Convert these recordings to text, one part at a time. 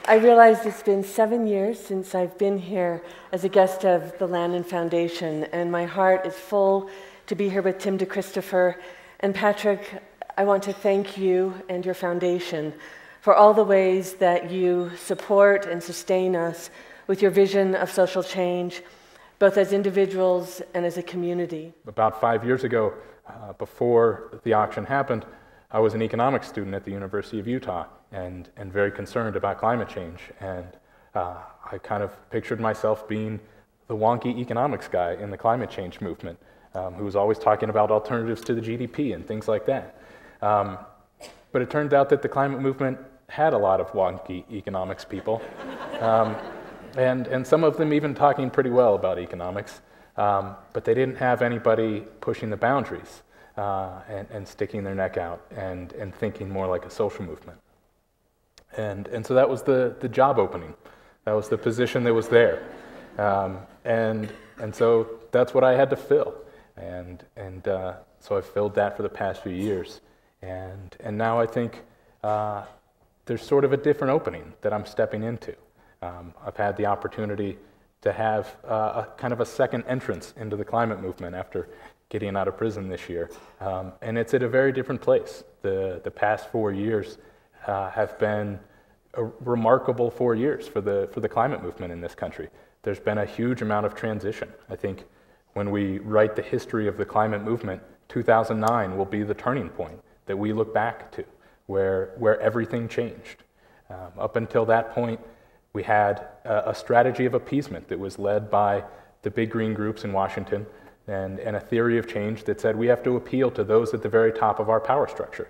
I realized it's been 7 years since I've been here as a guest of the Lannan Foundation, and my heart is full to be here with Tim DeChristopher. And Patrick, I want to thank you and your foundation for all the ways that you support and sustain us with your vision of social change, both as individuals and as a community. About 5 years ago, before the auction happened, I was an economics student at the University of Utah and very concerned about climate change. And I kind of pictured myself being the wonky economics guy in the climate change movement, who was always talking about alternatives to the GDP and things like that. But it turned out that the climate movement had a lot of wonky economics people, and some of them even talking pretty well about economics, but they didn't have anybody pushing the boundaries and sticking their neck out and thinking more like a social movement. And so that was the job opening. That was the position that was there. And so that's what I had to fill. And so I've filled that for the past few years. And now I think there's sort of a different opening that I'm stepping into. I've had the opportunity to have a kind of a second entrance into the climate movement after getting out of prison this year. And it's at a very different place. The past 4 years have been a remarkable 4 years for the climate movement in this country. There's been a huge amount of transition. I think when we write the history of the climate movement, 2009 will be the turning point that we look back to, where everything changed. Up until that point, we had a strategy of appeasement that was led by the big green groups in Washington and a theory of change that said we have to appeal to those at the very top of our power structure.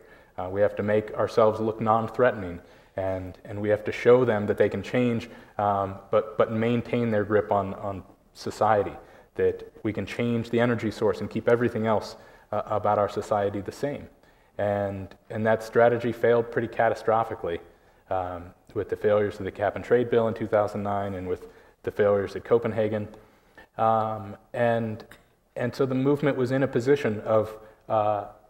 We have to make ourselves look non-threatening, and we have to show them that they can change, but maintain their grip on society, that we can change the energy source and keep everything else about our society the same. And that strategy failed pretty catastrophically with the failures of the cap and trade bill in 2009 and with the failures at Copenhagen. And so the movement was in a position of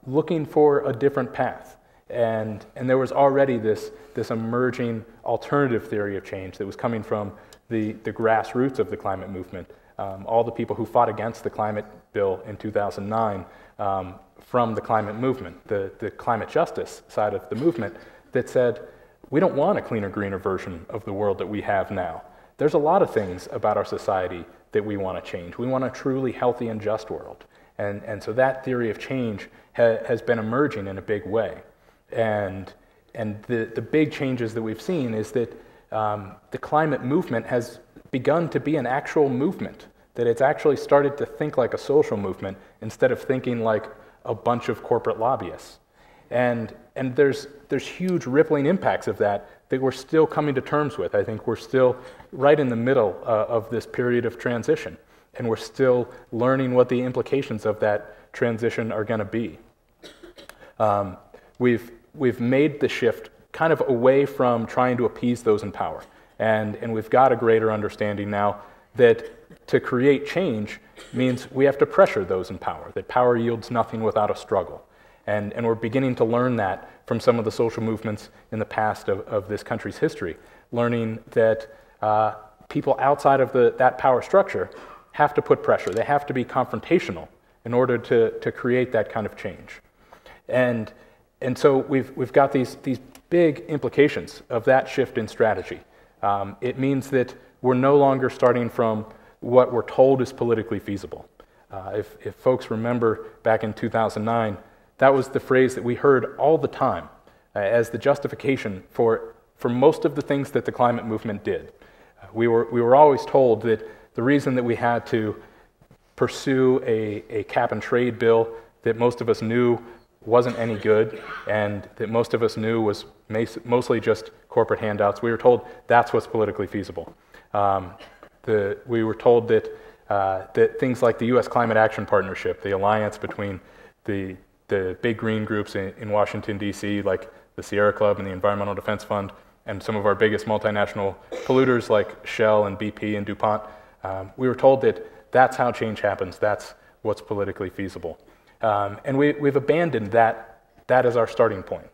looking for a different path. And there was already this emerging alternative theory of change that was coming from the grassroots of the climate movement. All the people who fought against the climate bill in 2009 from the climate movement, the climate justice side of the movement, that said, we don't want a cleaner, greener version of the world that we have now. There's a lot of things about our society that we want to change. We want a truly healthy and just world. And so that theory of change has been emerging in a big way. And the big changes that we've seen is that the climate movement has begun to be an actual movement, that it's actually started to think like a social movement instead of thinking like a bunch of corporate lobbyists. And there's huge rippling impacts of that we're still coming to terms with. I think we're still right in the middle of this period of transition, and we're still learning what the implications of that transition are going to be. We've made the shift kind of away from trying to appease those in power, and we've got a greater understanding now that to create change means we have to pressure those in power, that power yields nothing without a struggle. And we're beginning to learn that from some of the social movements in the past of this country's history, learning that people outside of that power structure have to put pressure. They have to be confrontational in order to create that kind of change. And so we've got these big implications of that shift in strategy. It means that we're no longer starting from what we're told is politically feasible. If folks remember back in 2009, that was the phrase that we heard all the time as the justification for most of the things that the climate movement did. We were always told that the reason that we had to pursue a cap and trade bill that most of us knew wasn't any good and that most of us knew was mostly just corporate handouts, we were told that's what's politically feasible. We were told that things like the U.S. Climate Action Partnership, the alliance between the big green groups in Washington, D.C., like the Sierra Club and the Environmental Defense Fund, and some of our biggest multinational polluters like Shell and BP and DuPont, we were told that that's how change happens, that's what's politically feasible. And we've abandoned that as our starting point.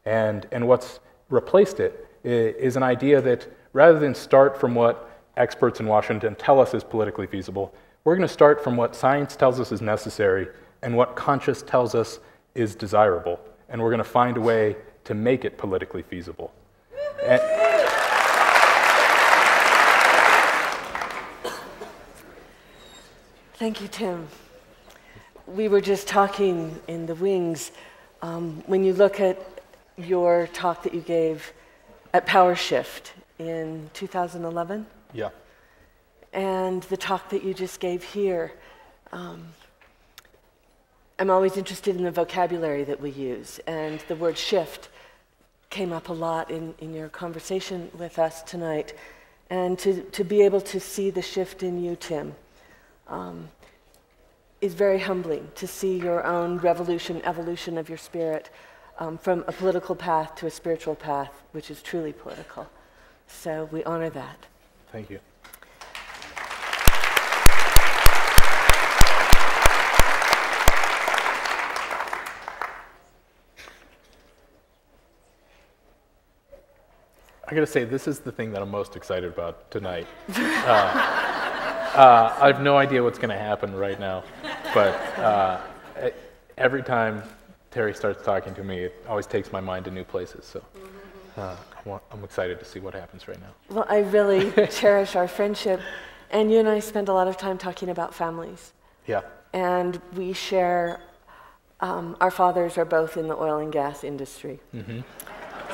And what's replaced it is an idea that rather than start from what experts in Washington tell us is politically feasible, we're going to start from what science tells us is necessary and what conscience tells us is desirable. And we're going to find a way to make it politically feasible. Thank you, Tim. We were just talking in the wings. When you look at your talk that you gave at Power Shift in 2011, yeah, and the talk that you just gave here, I'm always interested in the vocabulary that we use, and the word shift came up a lot in your conversation with us tonight. And to be able to see the shift in you, Tim, is very humbling, to see your own evolution of your spirit from a political path to a spiritual path, which is truly political. So we honor that. Thank you. I gotta say, this is the thing that I'm most excited about tonight. I have no idea what's gonna happen right now, but every time Terry starts talking to me, it always takes my mind to new places, so I'm excited to see what happens right now. Well, I really cherish our friendship, and you and I spend a lot of time talking about families. Yeah. And we share, our fathers are both in the oil and gas industry. Mm-hmm.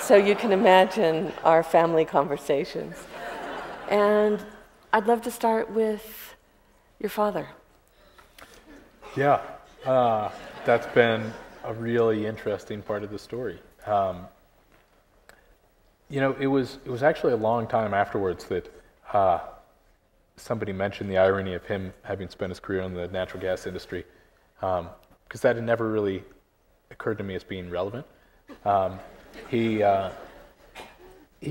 So you can imagine our family conversations. And I'd love to start with your father. Yeah, that's been a really interesting part of the story. You know, it was actually a long time afterwards that somebody mentioned the irony of him having spent his career in the natural gas industry, because that had never really occurred to me as being relevant. He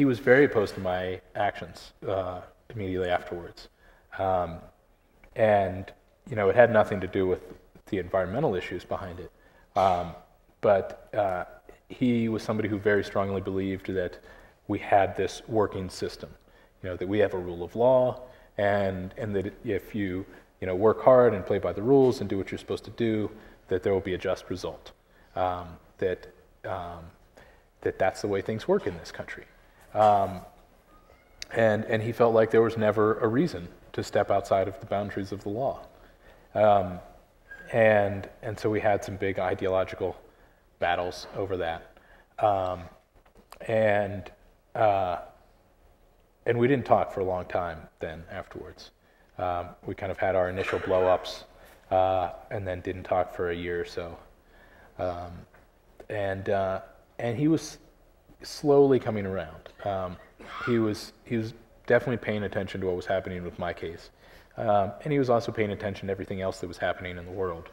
was very opposed to my actions immediately afterwards, and you know, it had nothing to do with the environmental issues behind it, but he was somebody who very strongly believed that we had this working system, you know, that we have a rule of law, and that if you work hard and play by the rules and do what you're supposed to do, that there will be a just result, that's the way things work in this country. And he felt like there was never a reason to step outside of the boundaries of the law. And so we had some big ideological battles over that. And we didn't talk for a long time then afterwards. We kind of had our initial blow-ups and then didn't talk for a year or so. And he was slowly coming around. He was definitely paying attention to what was happening with my case. And he was also paying attention to everything else that was happening in the world.